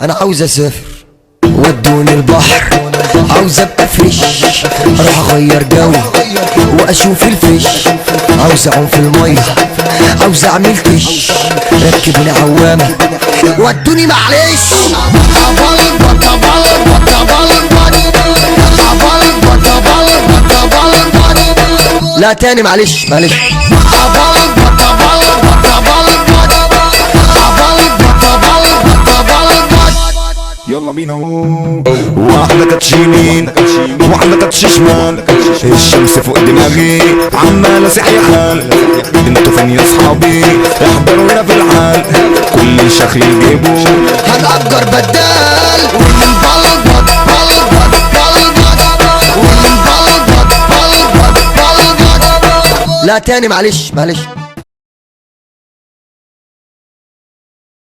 انا عاوز اسافر ودوني البحر، عاوز ابقى فريش اروح اغير جو واشوف الفيش، عاوز اعوم في الميه، عاوز اعمل كش، ركبوني عوامه ودوني معلش. لا تاني معلش معلش. يلا بينا. واحدة كاتش يمين واحدة كاتش شمال، الشمس فوق دماغي عمالة سحيحان، انتوا فين يا صحابي احضروا هنا في الحال، كل شكل يجيبوا هنأجر بدال لا تاني معلش معلش.